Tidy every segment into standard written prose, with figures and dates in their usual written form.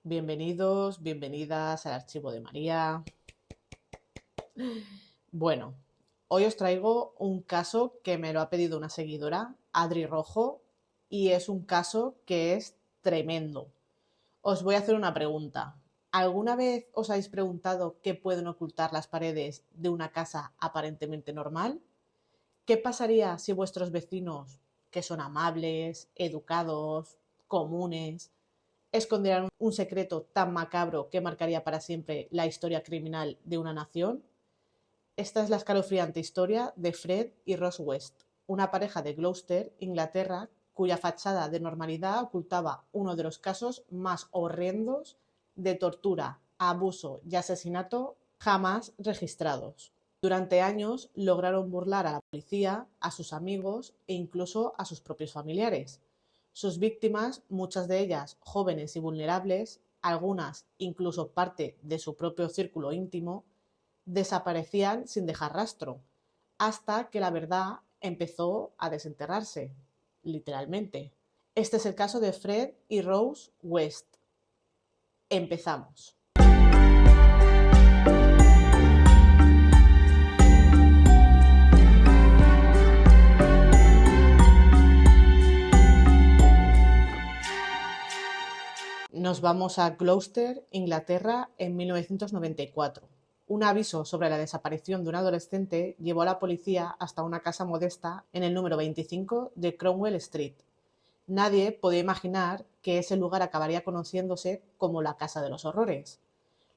Bienvenidos, bienvenidas al archivo de María. Bueno, hoy os traigo un caso que me lo ha pedido una seguidora, Adri Rojo, y es un caso que es tremendo. Os voy a hacer una pregunta. ¿Alguna vez os habéis preguntado qué pueden ocultar las paredes de una casa aparentemente normal? ¿Qué pasaría si vuestros vecinos, que son amables, educados, comunes, esconderán un secreto tan macabro que marcaría para siempre la historia criminal de una nación? Esta es la escalofriante historia de Fred y Rose West, una pareja de Gloucester, Inglaterra, cuya fachada de normalidad ocultaba uno de los casos más horrendos de tortura, abuso y asesinato jamás registrados. Durante años lograron burlar a la policía, a sus amigos e incluso a sus propios familiares. Sus víctimas, muchas de ellas jóvenes y vulnerables, algunas incluso parte de su propio círculo íntimo, desaparecían sin dejar rastro, hasta que la verdad empezó a desenterrarse, literalmente. Este es el caso de Fred y Rose West. Empezamos. Nos vamos a Gloucester, Inglaterra, en 1994. Un aviso sobre la desaparición de un adolescente llevó a la policía hasta una casa modesta en el número 25 de Cromwell Street. Nadie podía imaginar que ese lugar acabaría conociéndose como la Casa de los Horrores.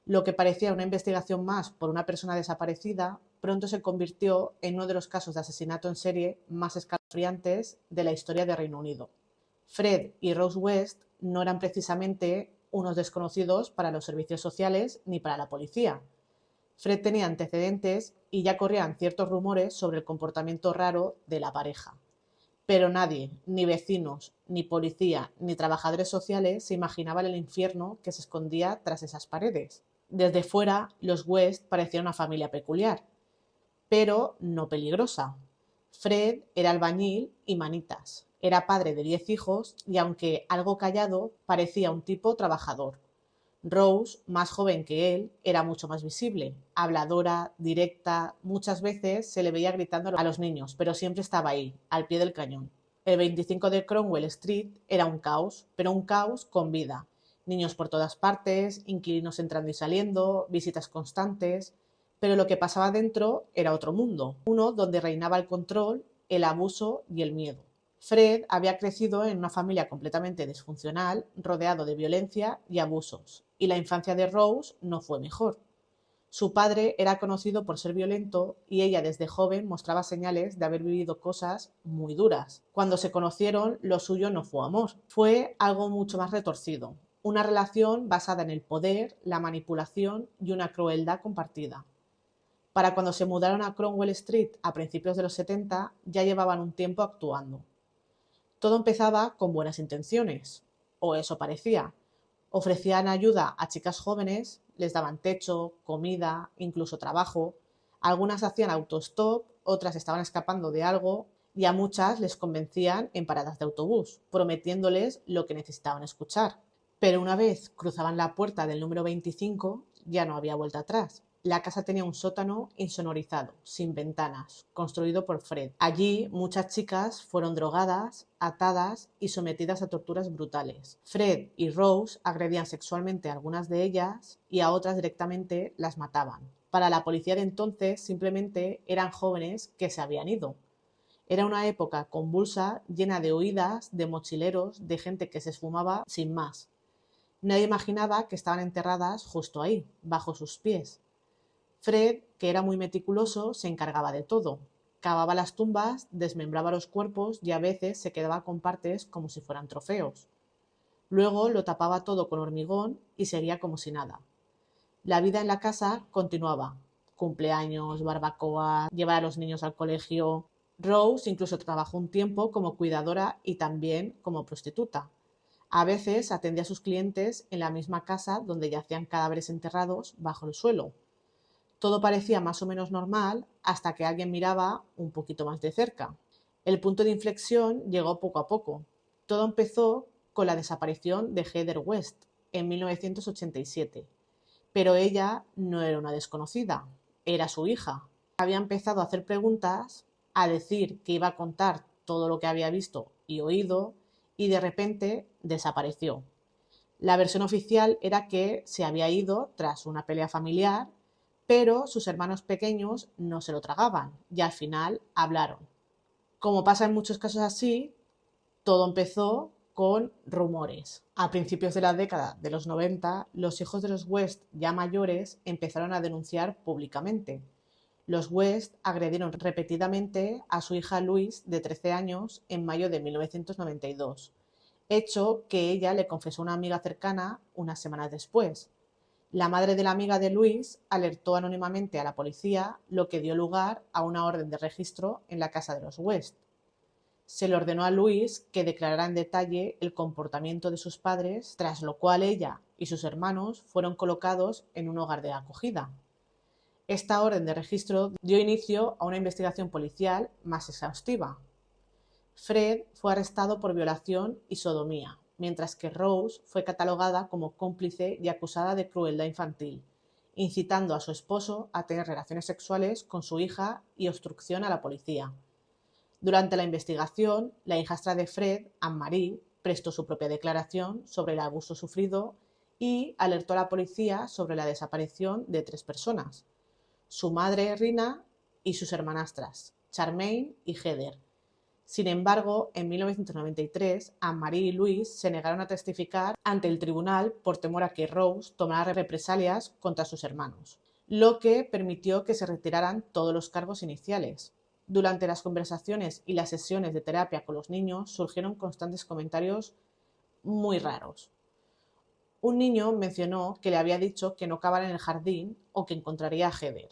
Lo que parecía una investigación más por una persona desaparecida pronto se convirtió en uno de los casos de asesinato en serie más escalofriantes de la historia de Reino Unido. Fred y Rose West no eran precisamente unos desconocidos para los servicios sociales ni para la policía. Fred tenía antecedentes y ya corrían ciertos rumores sobre el comportamiento raro de la pareja. Pero nadie, ni vecinos, ni policía, ni trabajadores sociales, se imaginaban el infierno que se escondía tras esas paredes. Desde fuera, los West parecían una familia peculiar, pero no peligrosa. Fred era albañil y manitas. Era padre de 10 hijos y, aunque algo callado, parecía un tipo trabajador. Rose, más joven que él, era mucho más visible, habladora, directa, muchas veces se le veía gritando a los niños, pero siempre estaba ahí, al pie del cañón. El 25 de Cromwell Street era un caos, pero un caos con vida. Niños por todas partes, inquilinos entrando y saliendo, visitas constantes, pero lo que pasaba dentro era otro mundo, uno donde reinaba el control, el abuso y el miedo. Fred había crecido en una familia completamente disfuncional, rodeado de violencia y abusos, y la infancia de Rose no fue mejor. Su padre era conocido por ser violento y ella desde joven mostraba señales de haber vivido cosas muy duras. Cuando se conocieron, lo suyo no fue amor, fue algo mucho más retorcido, una relación basada en el poder, la manipulación y una crueldad compartida. Para cuando se mudaron a Cromwell Street a principios de los 70, ya llevaban un tiempo actuando. Todo empezaba con buenas intenciones, o eso parecía. Ofrecían ayuda a chicas jóvenes, les daban techo, comida, incluso trabajo. Algunas hacían autostop, otras estaban escapando de algo y a muchas les convencían en paradas de autobús, prometiéndoles lo que necesitaban escuchar. Pero una vez cruzaban la puerta del número 25, ya no había vuelta atrás. La casa tenía un sótano insonorizado, sin ventanas, construido por Fred. Allí muchas chicas fueron drogadas, atadas y sometidas a torturas brutales. Fred y Rose agredían sexualmente a algunas de ellas y a otras directamente las mataban. Para la policía de entonces simplemente eran jóvenes que se habían ido. Era una época convulsa, llena de huidas, de mochileros, de gente que se esfumaba sin más. Nadie imaginaba que estaban enterradas justo ahí, bajo sus pies. Fred, que era muy meticuloso, se encargaba de todo. Cavaba las tumbas, desmembraba los cuerpos y a veces se quedaba con partes como si fueran trofeos. Luego lo tapaba todo con hormigón y seguía como si nada. La vida en la casa continuaba. Cumpleaños, barbacoa, llevar a los niños al colegio. Rose incluso trabajó un tiempo como cuidadora y también como prostituta. A veces atendía a sus clientes en la misma casa donde yacían cadáveres enterrados bajo el suelo. Todo parecía más o menos normal hasta que alguien miraba un poquito más de cerca. El punto de inflexión llegó poco a poco. Todo empezó con la desaparición de Heather West. en 1987, pero ella no era una desconocida, era su hija. Había empezado a hacer preguntas, a decir que iba a contar todo lo que había visto y oído, y de repente desapareció. La versión oficial era que se había ido tras una pelea familiar, pero sus hermanos pequeños no se lo tragaban y al final hablaron. Como pasa en muchos casos así, todo empezó con rumores. A principios de la década de los 90, los hijos de los West, ya mayores, empezaron a denunciar públicamente. Los West agredieron repetidamente a su hija Louise, de 13 años, en mayo de 1992, hecho que ella le confesó a una amiga cercana unas semanas después. La madre de la amiga de Louise alertó anónimamente a la policía, lo que dio lugar a una orden de registro en la casa de los West. Se le ordenó a Louise que declarara en detalle el comportamiento de sus padres, tras lo cual ella y sus hermanos fueron colocados en un hogar de acogida. Esta orden de registro dio inicio a una investigación policial más exhaustiva. Fred fue arrestado por violación y sodomía, mientras que Rose fue catalogada como cómplice y acusada de crueldad infantil, incitando a su esposo a tener relaciones sexuales con su hija y obstrucción a la policía. Durante la investigación, la hijastra de Fred, Anne-Marie, prestó su propia declaración sobre el abuso sufrido y alertó a la policía sobre la desaparición de 3 personas: su madre, Rina, y sus hermanastras, Charmaine y Heather. Sin embargo, en 1993, Anne-Marie y Louise se negaron a testificar ante el tribunal por temor a que Rose tomara represalias contra sus hermanos, lo que permitió que se retiraran todos los cargos iniciales. Durante las conversaciones y las sesiones de terapia con los niños surgieron constantes comentarios muy raros. Un niño mencionó que le había dicho que no cavara en el jardín o que encontraría a Heather.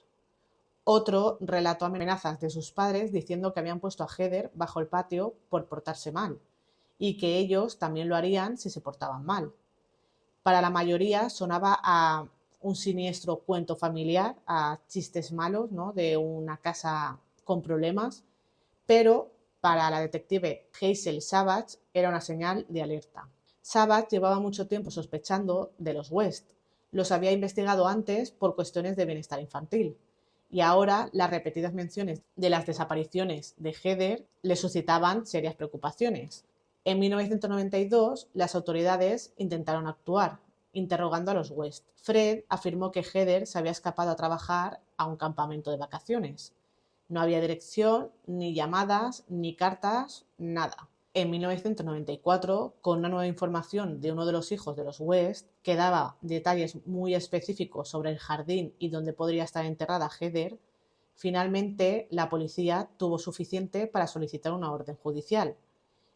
Otro relató amenazas de sus padres diciendo que habían puesto a Heather bajo el patio por portarse mal y que ellos también lo harían si se portaban mal. Para la mayoría sonaba a un siniestro cuento familiar, a chistes malos, ¿no?, de una casa con problemas, pero para la detective Hazel Savage era una señal de alerta. Savage llevaba mucho tiempo sospechando de los West. Los había investigado antes por cuestiones de bienestar infantil, y ahora las repetidas menciones de las desapariciones de Heather le suscitaban serias preocupaciones. En 1992, las autoridades intentaron actuar, interrogando a los West. Fred afirmó que Heather se había escapado a trabajar a un campamento de vacaciones. No había dirección, ni llamadas, ni cartas, nada. En 1994, con una nueva información de uno de los hijos de los West, que daba detalles muy específicos sobre el jardín y dónde podría estar enterrada Heather, finalmente la policía tuvo suficiente para solicitar una orden judicial.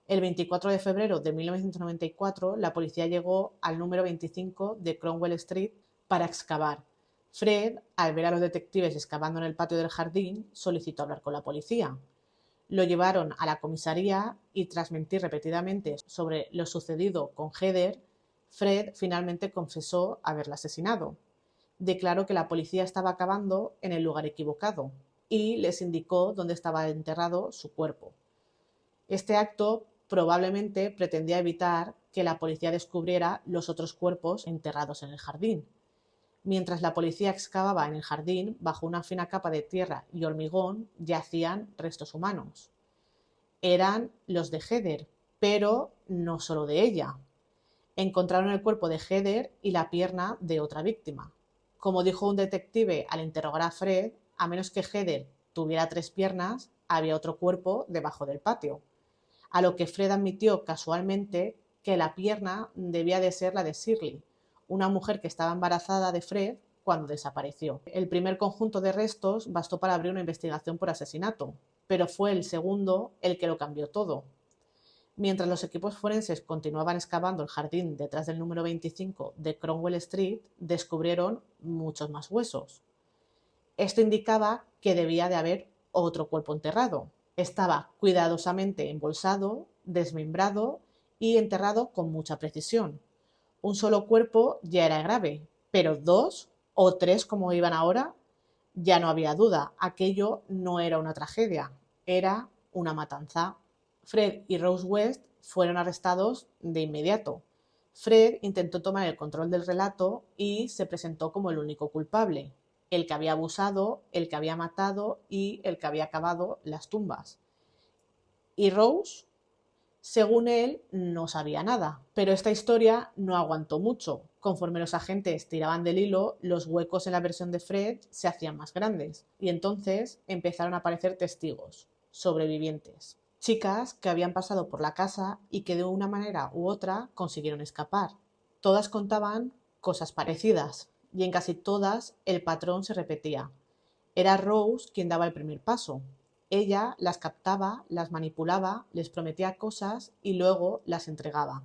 El 24 de febrero de 1994, la policía llegó al número 25 de Cromwell Street para excavar. Fred, al ver a los detectives excavando en el patio del jardín, solicitó hablar con la policía. Lo llevaron a la comisaría y, tras mentir repetidamente sobre lo sucedido con Heather, Fred finalmente confesó haberla asesinado. Declaró que la policía estaba cavando en el lugar equivocado y les indicó dónde estaba enterrado su cuerpo. Este acto probablemente pretendía evitar que la policía descubriera los otros cuerpos enterrados en el jardín. Mientras la policía excavaba en el jardín, bajo una fina capa de tierra y hormigón yacían restos humanos. Eran los de Heather, pero no solo de ella. Encontraron el cuerpo de Heather y la pierna de otra víctima. Como dijo un detective al interrogar a Fred, a menos que Heather tuviera 3 piernas, había otro cuerpo debajo del patio. A lo que Fred admitió casualmente que la pierna debía de ser la de Shirley, una mujer que estaba embarazada de Fred cuando desapareció. El primer conjunto de restos bastó para abrir una investigación por asesinato, pero fue el segundo el que lo cambió todo. Mientras los equipos forenses continuaban excavando el jardín detrás del número 25 de Cromwell Street, descubrieron muchos más huesos. Esto indicaba que debía de haber otro cuerpo enterrado. Estaba cuidadosamente embolsado, desmembrado y enterrado con mucha precisión. Un solo cuerpo ya era grave, pero 2 o 3 como iban ahora, ya no había duda. Aquello no era una tragedia, era una matanza. Fred y Rose West fueron arrestados de inmediato, Fred intentó tomar el control del relato y se presentó como el único culpable, el que había abusado, el que había matado y el que había cavado las tumbas. Y Rose, según él, no sabía nada. Pero esta historia no aguantó mucho. Conforme los agentes tiraban del hilo, los huecos en la versión de Fred se hacían más grandes. Y entonces empezaron a aparecer testigos, sobrevivientes. Chicas que habían pasado por la casa y que de una manera u otra consiguieron escapar. Todas contaban cosas parecidas y en casi todas el patrón se repetía. Era Rose quien daba el primer paso. Ella las captaba, las manipulaba, les prometía cosas y luego las entregaba.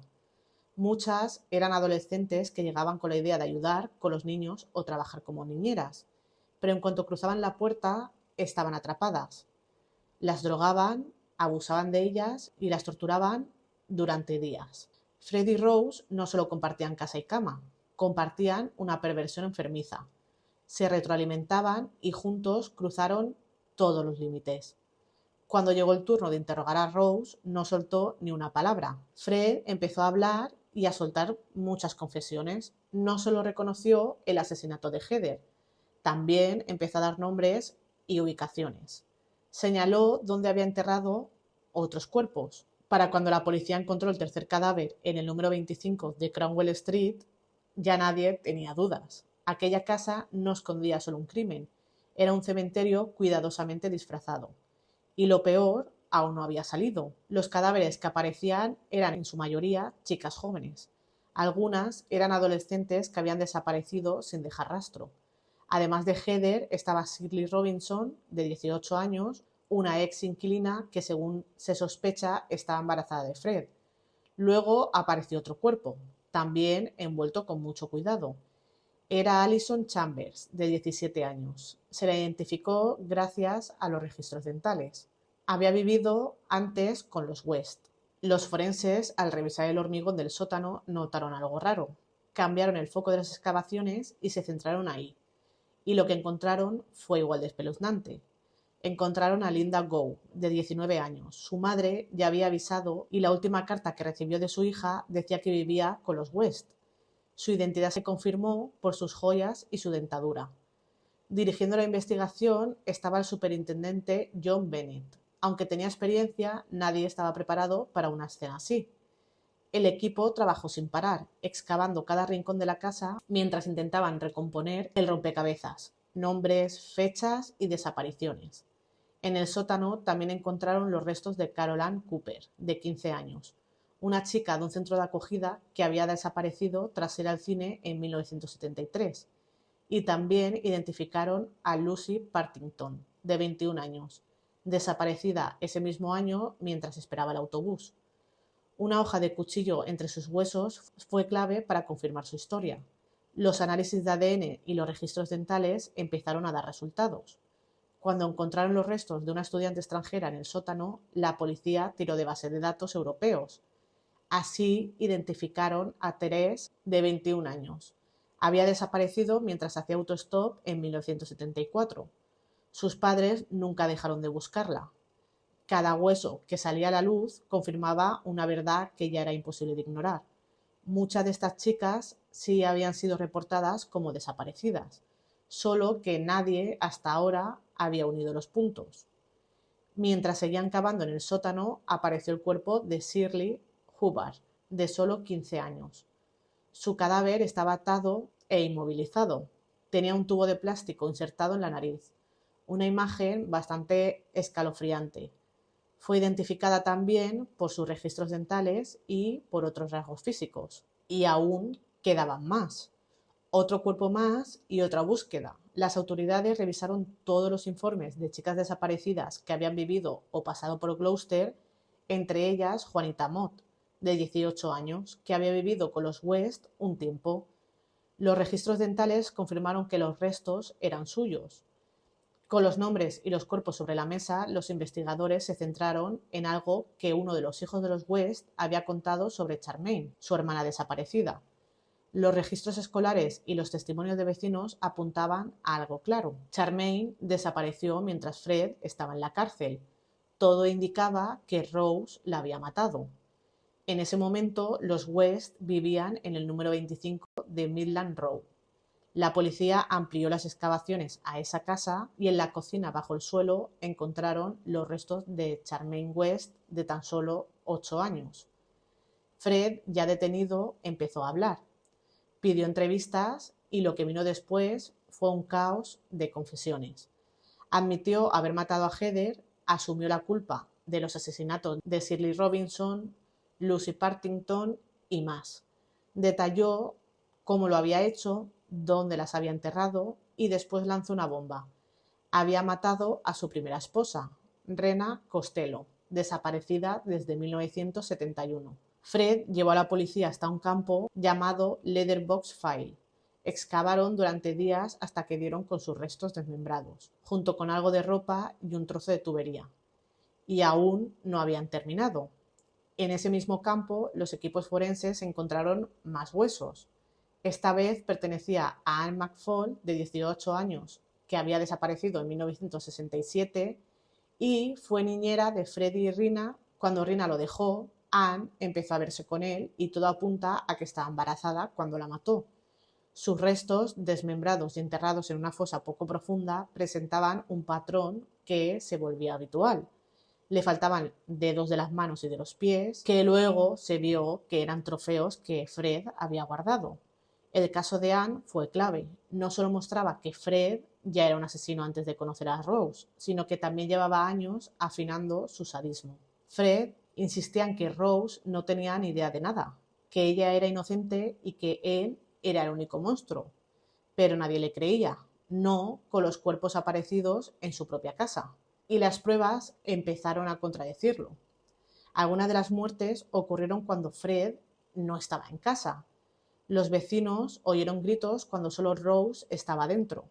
Muchas eran adolescentes que llegaban con la idea de ayudar con los niños o trabajar como niñeras, pero en cuanto cruzaban la puerta estaban atrapadas. Las drogaban, abusaban de ellas y las torturaban durante días. Fred y Rose no solo compartían casa y cama, compartían una perversión enfermiza. Se retroalimentaban y juntos cruzaron todos los límites. Cuando llegó el turno de interrogar a Rose, no soltó ni una palabra. Fred empezó a hablar y a soltar muchas confesiones. No solo reconoció el asesinato de Heather, también empezó a dar nombres y ubicaciones. Señaló dónde había enterrado otros cuerpos. Para cuando la policía encontró el tercer cadáver en el número 25 de Cromwell Street, ya nadie tenía dudas. Aquella casa no escondía solo un crimen, era un cementerio cuidadosamente disfrazado. Y lo peor aún no había salido. Los cadáveres que aparecían eran en su mayoría chicas jóvenes. Algunas eran adolescentes que habían desaparecido sin dejar rastro. Además de Heather estaba Shirley Robinson, de 18 años, una ex inquilina que según se sospecha estaba embarazada de Fred. Luego apareció otro cuerpo, también envuelto con mucho cuidado. Era Alison Chambers, de 17 años. Se la identificó gracias a los registros dentales. Había vivido antes con los West. Los forenses, al revisar el hormigón del sótano, notaron algo raro. Cambiaron el foco de las excavaciones y se centraron ahí. Y lo que encontraron fue igual de espeluznante. Encontraron a Linda Gow, de 19 años. Su madre ya había avisado y la última carta que recibió de su hija decía que vivía con los West. Su identidad se confirmó por sus joyas y su dentadura. Dirigiendo la investigación estaba el superintendente John Bennett. Aunque tenía experiencia, nadie estaba preparado para una escena así. El equipo trabajó sin parar, excavando cada rincón de la casa mientras intentaban recomponer el rompecabezas, nombres, fechas y desapariciones. En el sótano también encontraron los restos de Carol Ann Cooper, de 15 años, una chica de un centro de acogida que había desaparecido tras ir al cine en 1973. Y también identificaron a Lucy Partington, de 21 años, desaparecida ese mismo año mientras esperaba el autobús. Una hoja de cuchillo entre sus huesos fue clave para confirmar su historia. Los análisis de ADN y los registros dentales empezaron a dar resultados. Cuando encontraron los restos de una estudiante extranjera en el sótano, la policía tiró de bases de datos europeos. Así identificaron a Therese, de 21 años. Había desaparecido mientras hacía autostop en 1974. Sus padres nunca dejaron de buscarla. Cada hueso que salía a la luz confirmaba una verdad que ya era imposible de ignorar. Muchas de estas chicas sí habían sido reportadas como desaparecidas, solo que nadie hasta ahora había unido los puntos. Mientras seguían cavando en el sótano, apareció el cuerpo de Shirley Hubbard, de solo 15 años. Su cadáver estaba atado e inmovilizado. Tenía un tubo de plástico insertado en la nariz. Una imagen bastante escalofriante. Fue identificada también por sus registros dentales y por otros rasgos físicos. Y aún quedaban más. Otro cuerpo más y otra búsqueda. Las autoridades revisaron todos los informes de chicas desaparecidas que habían vivido o pasado por Gloucester, entre ellas Juanita Mott, de 18 años, que había vivido con los West un tiempo. Los registros dentales confirmaron que los restos eran suyos. Con los nombres y los cuerpos sobre la mesa, los investigadores se centraron en algo que uno de los hijos de los West había contado sobre Charmaine, su hermana desaparecida. Los registros escolares y los testimonios de vecinos apuntaban a algo claro. Charmaine desapareció mientras Fred estaba en la cárcel. Todo indicaba que Rose la había matado. En ese momento, los West vivían en el número 25 de Midland Road. La policía amplió las excavaciones a esa casa y en la cocina bajo el suelo encontraron los restos de Charmaine West de tan solo 8 años. Fred, ya detenido, empezó a hablar. Pidió entrevistas y lo que vino después fue un caos de confesiones. Admitió haber matado a Heather, asumió la culpa de los asesinatos de Shirley Robinson, Lucy Partington y más. Detalló cómo lo había hecho, dónde las había enterrado y después lanzó una bomba. Había matado a su primera esposa, Rena Costello, desaparecida desde 1971. Fred llevó a la policía hasta un campo llamado Leatherbox File. Excavaron durante días hasta que dieron con sus restos desmembrados, junto con algo de ropa y un trozo de tubería. Y aún no habían terminado. En ese mismo campo, los equipos forenses encontraron más huesos. Esta vez pertenecía a Anne McFall, de 18 años, que había desaparecido en 1967, y fue niñera de Freddie y Rina. Cuando Rina lo dejó, Anne empezó a verse con él y todo apunta a que estaba embarazada cuando la mató. Sus restos, desmembrados y enterrados en una fosa poco profunda, presentaban un patrón que se volvía habitual. Le faltaban dedos de las manos y de los pies, que luego se vio que eran trofeos que Fred había guardado. El caso de Anne fue clave. No solo mostraba que Fred ya era un asesino antes de conocer a Rose, sino que también llevaba años afinando su sadismo. Fred insistía en que Rose no tenía ni idea de nada, que ella era inocente y que él era el único monstruo. Pero nadie le creía, no con los cuerpos aparecidos en su propia casa. Y las pruebas empezaron a contradecirlo. Algunas de las muertes ocurrieron cuando Fred no estaba en casa. Los vecinos oyeron gritos cuando solo Rose estaba dentro.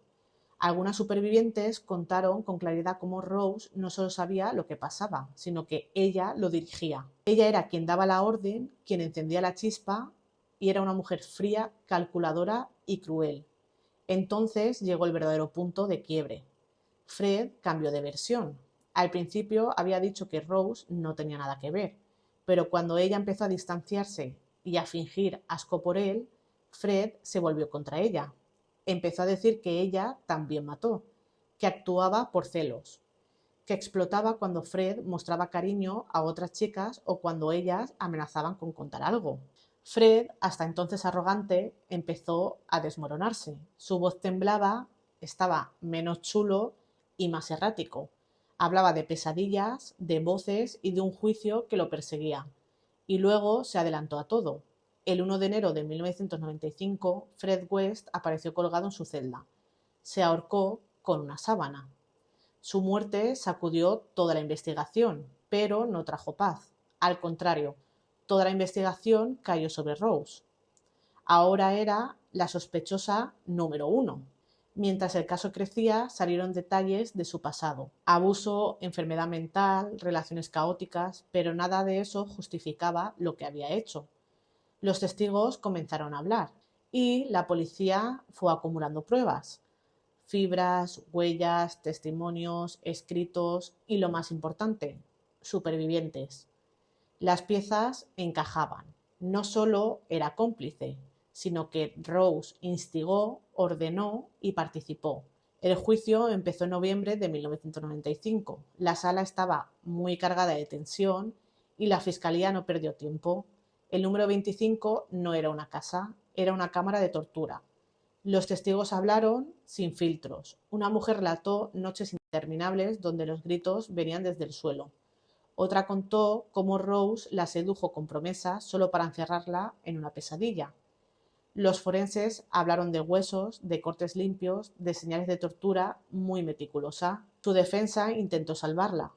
Algunas supervivientes contaron con claridad cómo Rose no solo sabía lo que pasaba, sino que ella lo dirigía. Ella era quien daba la orden, quien encendía la chispa, y era una mujer fría, calculadora y cruel. Entonces llegó el verdadero punto de quiebre. Fred cambió de versión. Al principio había dicho que Rose no tenía nada que ver, pero cuando ella empezó a distanciarse y a fingir asco por él, Fred se volvió contra ella. Empezó a decir que ella también mató, que actuaba por celos, que explotaba cuando Fred mostraba cariño a otras chicas o cuando ellas amenazaban con contar algo. Fred, hasta entonces arrogante, empezó a desmoronarse. Su voz temblaba, estaba menos chulo y más errático. Hablaba de pesadillas, de voces y de un juicio que lo perseguía. Y luego se adelantó a todo. El 1 de enero de 1995, Fred West apareció colgado en su celda. Se ahorcó con una sábana. Su muerte sacudió toda la investigación, pero no trajo paz. Al contrario, toda la investigación cayó sobre Rose. Ahora era la sospechosa número 1. Mientras el caso crecía, salieron detalles de su pasado. Abuso, enfermedad mental, relaciones caóticas, pero nada de eso justificaba lo que había hecho. Los testigos comenzaron a hablar y la policía fue acumulando pruebas. Fibras, huellas, testimonios, escritos y, lo más importante, supervivientes. Las piezas encajaban. No solo era cómplice, sino que Rose instigó, ordenó y participó. El juicio empezó en noviembre de 1995. La sala estaba muy cargada de tensión y la fiscalía no perdió tiempo. El número 25 no era una casa, era una cámara de tortura. Los testigos hablaron sin filtros. Una mujer relató noches interminables donde los gritos venían desde el suelo. Otra contó cómo Rose la sedujo con promesas solo para encerrarla en una pesadilla. Los forenses hablaron de huesos, de cortes limpios, de señales de tortura muy meticulosa. Su defensa intentó salvarla.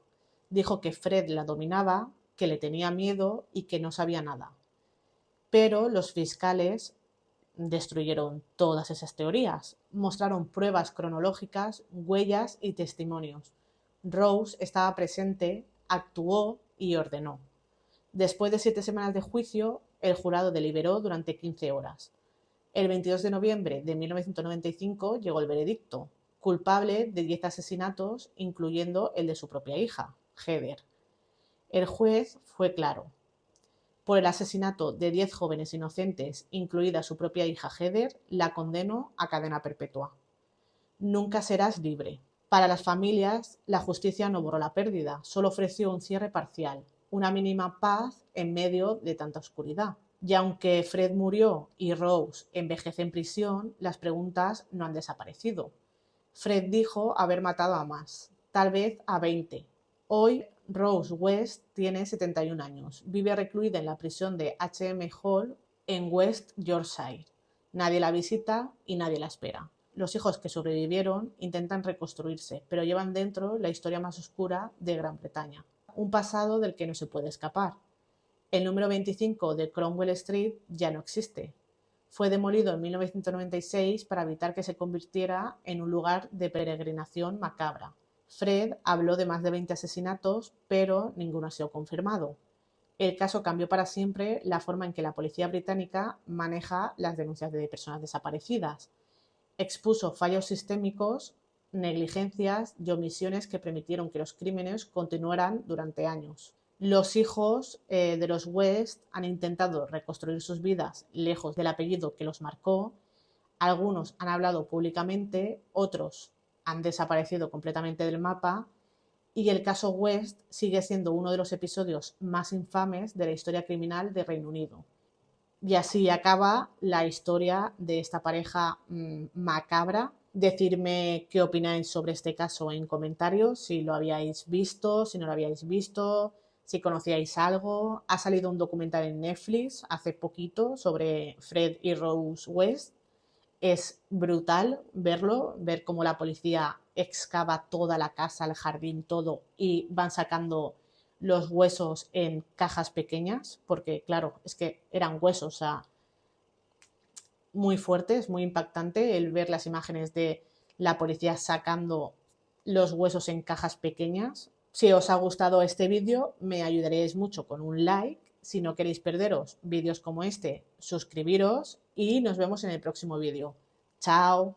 Dijo que Fred la dominaba, que le tenía miedo y que no sabía nada. Pero los fiscales destruyeron todas esas teorías. Mostraron pruebas cronológicas, huellas y testimonios. Rose estaba presente, actuó y ordenó. Después de 7 semanas de juicio, el jurado deliberó durante 15 horas. El 22 de noviembre de 1995 llegó el veredicto: culpable de 10 asesinatos, incluyendo el de su propia hija, Heather. El juez fue claro: Por el asesinato de 10 jóvenes inocentes, incluida su propia hija Heather, la condenó a cadena perpetua. Nunca serás libre. Para las familias, la justicia no borró la pérdida, solo ofreció un cierre parcial, una mínima paz en medio de tanta oscuridad. Y aunque Fred murió y Rose envejece en prisión, las preguntas no han desaparecido. Fred dijo haber matado a más, tal vez a 20. Hoy Rose West tiene 71 años, vive recluida en la prisión de H.M. Hall en West Yorkshire. Nadie la visita y nadie la espera. Los hijos que sobrevivieron intentan reconstruirse, pero llevan dentro la historia más oscura de Gran Bretaña. Un pasado del que no se puede escapar. El número 25 de Cromwell Street ya no existe. Fue demolido en 1996 para evitar que se convirtiera en un lugar de peregrinación macabra. Fred habló de más de 20 asesinatos, pero ninguno ha sido confirmado. El caso cambió para siempre la forma en que la policía británica maneja las denuncias de personas desaparecidas. Expuso fallos sistémicos, negligencias y omisiones que permitieron que los crímenes continuaran durante años. Los hijos de los West han intentado reconstruir sus vidas lejos del apellido que los marcó. Algunos han hablado públicamente, otros han desaparecido completamente del mapa y el caso West sigue siendo uno de los episodios más infames de la historia criminal de Reino Unido. Y así acaba la historia de esta pareja macabra. Decidme qué opináis sobre este caso en comentarios, si lo habíais visto, si no lo habíais visto, si conocíais algo. Ha salido un documental en Netflix hace poquito sobre Fred y Rose West. Es brutal verlo, ver cómo la policía excava toda la casa, el jardín, todo, y van sacando los huesos en cajas pequeñas, porque claro, es que eran huesos, o sea, muy fuertes, muy impactante el ver las imágenes de la policía sacando los huesos en cajas pequeñas. Si os ha gustado este vídeo, me ayudaréis mucho con un like. Si no queréis perderos vídeos como este, suscribiros y nos vemos en el próximo vídeo. ¡Chao!